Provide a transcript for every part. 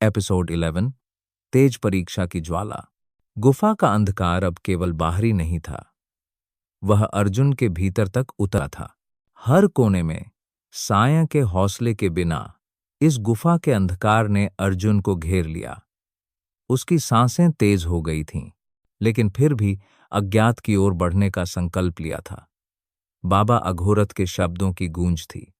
Episode 11 तेज परीक्षा की ज्वाला। गुफा का अंधकार अब केवल बाहरी नहीं था, वह अर्जुन के भीतर तक उतरा था। हर कोने में साया के हौसले के बिना इस गुफा के अंधकार ने अर्जुन को घेर लिया। उसकी सांसें तेज हो गई थीं, लेकिन फिर भी अज्ञात की ओर बढ़ने का संकल्प लिया था। बाबा अघोरथ के शब्दों की गूंज थी।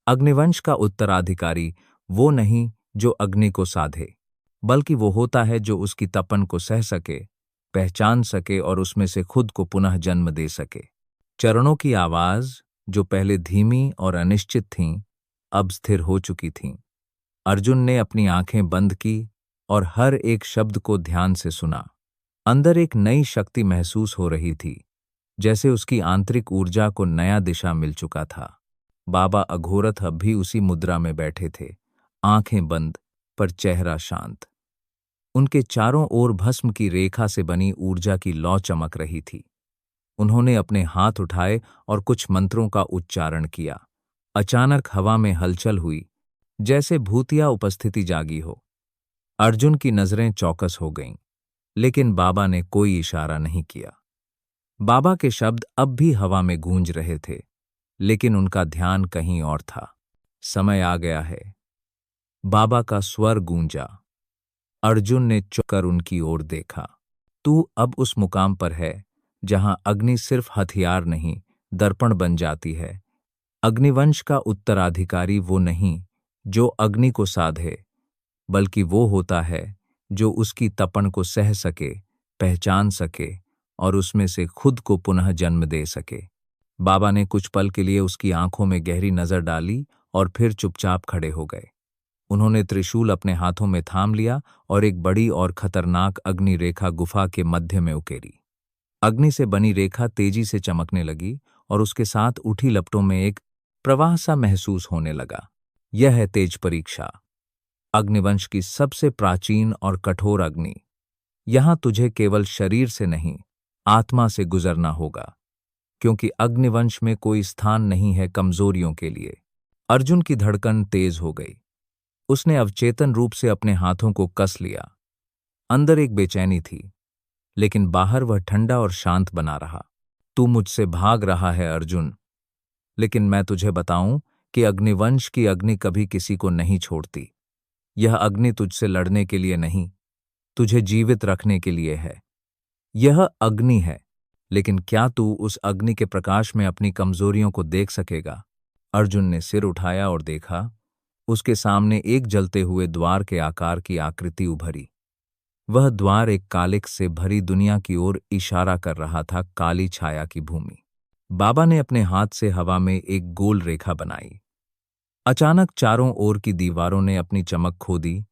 अग्निवंश का उत्तराधिकारी वो नहीं जो अग्नि को साधे, बल्कि वो होता है जो उसकी तपन को सह सके, पहचान सके और उसमें से खुद को पुनः जन्म दे सके। चरणों की आवाज, जो पहले धीमी और अनिश्चित थीं, अब स्थिर हो चुकी थीं। अर्जुन ने अपनी आंखें बंद की और हर एक शब्द को ध्यान से सुना। अंदर एक नई शक्ति महसूस हो रही थी, जैसे उसकी आंतरिक ऊर्जा को नया दिशा मिल चुका था। बाबा अघोरथ अब भी उसी मुद्रा में बैठे थे, आंखें बंद पर चेहरा शांत। उनके चारों ओर भस्म की रेखा से बनी ऊर्जा की लौ चमक रही थी। उन्होंने अपने हाथ उठाए और कुछ मंत्रों का उच्चारण किया। अचानक हवा में हलचल हुई, जैसे भूतिया उपस्थिति जागी हो। अर्जुन की नजरें चौकस हो गईं, लेकिन बाबा ने कोई इशारा नहीं किया। बाबा के शब्द अब भी हवा में गूंज रहे थे, लेकिन उनका ध्यान कहीं और था। समय आ गया है, बाबा का स्वर गूंजा। अर्जुन ने चुपकर उनकी ओर देखा। तू अब उस मुकाम पर है जहां अग्नि सिर्फ हथियार नहीं, दर्पण बन जाती है। अग्निवंश का उत्तराधिकारी वो नहीं जो अग्नि को साधे, बल्कि वो होता है जो उसकी तपन को सह सके, पहचान सके और उसमें से खुद को पुनः जन्म दे सके। बाबा ने कुछ पल के लिए उसकी आंखों में गहरी नजर डाली और फिर चुपचाप खड़े हो गए। उन्होंने त्रिशूल अपने हाथों में थाम लिया और एक बड़ी और खतरनाक अग्नि रेखा गुफा के मध्य में उकेरी। अग्नि से बनी रेखा तेजी से चमकने लगी और उसके साथ उठी लपटों में एक प्रवाह सा महसूस होने लगा। यह है तेज परीक्षा, अग्निवंश की सबसे प्राचीन और कठोर अग्नि। यहां तुझे केवल शरीर से नहीं, आत्मा से गुजरना होगा, क्योंकि अग्निवंश में कोई स्थान नहीं है कमजोरियों के लिए। अर्जुन की धड़कन तेज हो गई। उसने अवचेतन रूप से अपने हाथों को कस लिया। अंदर एक बेचैनी थी, लेकिन बाहर वह ठंडा और शांत बना रहा। तू मुझसे भाग रहा है अर्जुन, लेकिन मैं तुझे बताऊं कि अग्निवंश की अग्नि कभी किसी को नहीं छोड़ती। यह अग्नि तुझसे लड़ने के लिए नहीं, तुझे जीवित रखने के लिए है। यह अग्नि है, लेकिन क्या तू उस अग्नि के प्रकाश में अपनी कमजोरियों को देख सकेगा? अर्जुन ने सिर उठाया और देखा। उसके सामने एक जलते हुए द्वार के आकार की आकृति उभरी। वह द्वार एक कालिख से भरी दुनिया की ओर इशारा कर रहा था, काली छाया की भूमि। बाबा ने अपने हाथ से हवा में एक गोल रेखा बनाई। अचानक चारों ओर की दीवारों ने अपनी चमक खो दी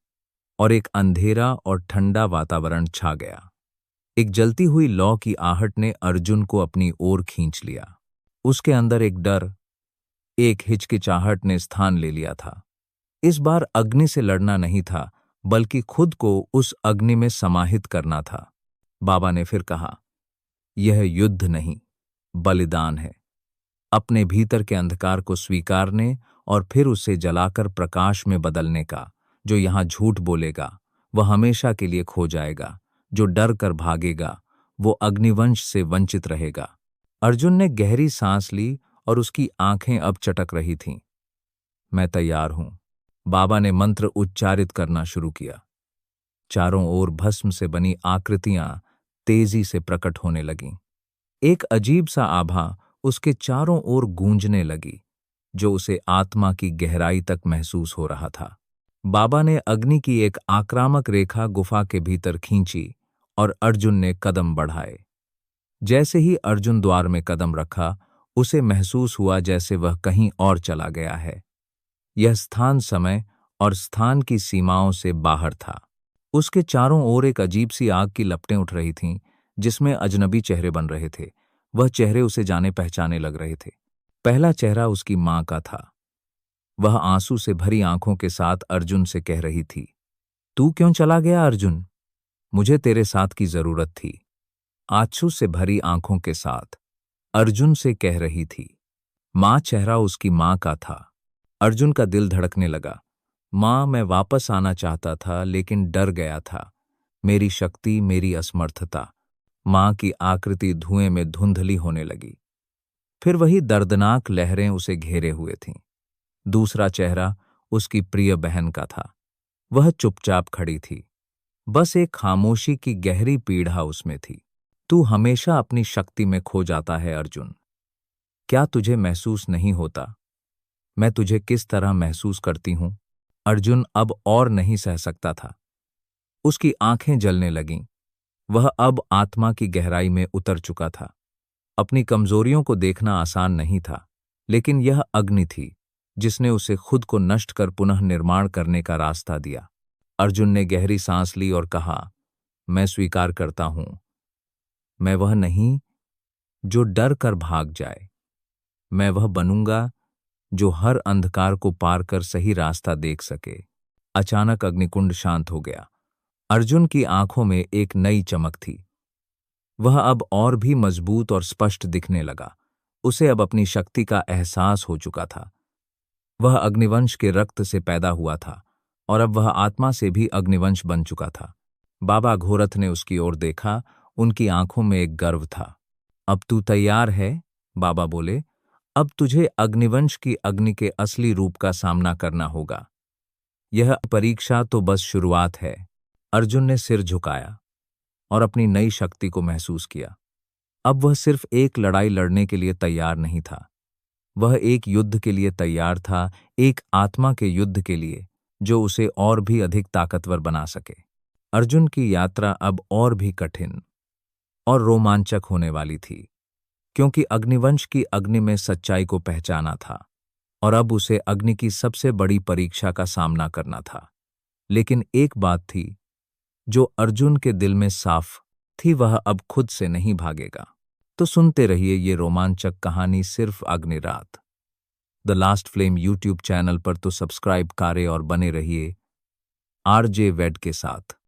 और एक अंधेरा और ठंडा वातावरण छा गया। एक जलती हुई लौ की आहट ने अर्जुन को अपनी ओर खींच लिया। उसके अंदर एक डर, एक हिचकिचाहट ने स्थान ले लिया था। इस बार अग्नि से लड़ना नहीं था, बल्कि खुद को उस अग्नि में समाहित करना था। बाबा ने फिर कहा, यह युद्ध नहीं, बलिदान है। अपने भीतर के अंधकार को स्वीकारने और फिर उसे जलाकर प्रकाश में बदलने का। जो यहां झूठ बोलेगा वह हमेशा के लिए खो जाएगा। जो डर कर भागेगा वो अग्निवंश से वंचित रहेगा। अर्जुन ने गहरी सांस ली और उसकी आंखें अब चटक रही थीं। मैं तैयार हूं, बाबा ने मंत्र उच्चारित करना शुरू किया। चारों ओर भस्म से बनी आकृतियां तेजी से प्रकट होने लगीं। एक अजीब सा आभा उसके चारों ओर गूंजने लगी, जो उसे आत्मा की गहराई तक महसूस हो रहा था। बाबा ने अग्नि की एक आक्रामक रेखा गुफा के भीतर खींची और अर्जुन ने कदम बढ़ाए। जैसे ही अर्जुन द्वार में कदम रखा, उसे महसूस हुआ जैसे वह कहीं और चला गया है। यह स्थान समय और स्थान की सीमाओं से बाहर था। उसके चारों ओर एक अजीब सी आग की लपटें उठ रही थीं, जिसमें अजनबी चेहरे बन रहे थे। वह चेहरे उसे जाने पहचाने लग रहे थे। पहला चेहरा उसकी मां का था। वह आंसू से भरी आंखों के साथ अर्जुन से कह रही थी, तू क्यों चला गया अर्जुन? मुझे तेरे साथ की जरूरत थी। आंसू से भरी आंखों के साथ अर्जुन से कह रही थी। मां चेहरा उसकी मां का था। अर्जुन का दिल धड़कने लगा। माँ, मैं वापस आना चाहता था लेकिन डर गया था। मेरी शक्ति, मेरी असमर्थता। माँ की आकृति धुएं में धुंधली होने लगी। फिर वही दर्दनाक लहरें उसे घेरे हुए थीं। दूसरा चेहरा उसकी प्रिय बहन का था। वह चुपचाप खड़ी थी। बस एक खामोशी की गहरी पीड़ा उसमें थी। तू हमेशा अपनी शक्ति में खो जाता है अर्जुन। क्या तुझे महसूस नहीं होता मैं तुझे किस तरह महसूस करती हूं? अर्जुन अब और नहीं सह सकता था। उसकी आंखें जलने लगीं। वह अब आत्मा की गहराई में उतर चुका था। अपनी कमजोरियों को देखना आसान नहीं था, लेकिन यह अग्नि थी जिसने उसे खुद को नष्ट कर पुनः निर्माण करने का रास्ता दिया। अर्जुन ने गहरी सांस ली और कहा, मैं स्वीकार करता हूं। मैं वह नहीं जो डर कर भाग जाए। मैं वह बनूंगा जो हर अंधकार को पार कर सही रास्ता देख सके। अचानक अग्निकुंड शांत हो गया। अर्जुन की आंखों में एक नई चमक थी। वह अब और भी मजबूत और स्पष्ट दिखने लगा। उसे अब अपनी शक्ति का एहसास हो चुका था। वह अग्निवंश के रक्त से पैदा हुआ था और अब वह आत्मा से भी अग्निवंश बन चुका था। बाबा घोरथ ने उसकी ओर देखा। उनकी आंखों में एक गर्व था। अब तू तैयार है? बाबा बोले। अब तुझे अग्निवंश की अग्नि के असली रूप का सामना करना होगा। यह परीक्षा तो बस शुरुआत है। अर्जुन ने सिर झुकाया और अपनी नई शक्ति को महसूस किया। अब वह सिर्फ एक लड़ाई लड़ने के लिए तैयार नहीं था। वह एक युद्ध के लिए तैयार था, एक आत्मा के युद्ध के लिए जो उसे और भी अधिक ताकतवर बना सके। अर्जुन की यात्रा अब और भी कठिन और रोमांचक होने वाली थी, क्योंकि अग्निवंश की अग्नि में सच्चाई को पहचाना था और अब उसे अग्नि की सबसे बड़ी परीक्षा का सामना करना था। लेकिन एक बात थी जो अर्जुन के दिल में साफ थी, वह अब खुद से नहीं भागेगा। तो सुनते रहिए ये रोमांचक कहानी सिर्फ Agnirat the last flame YouTube channel पर। तो सब्सक्राइब करें और बने रहिए आरजे वेड के साथ।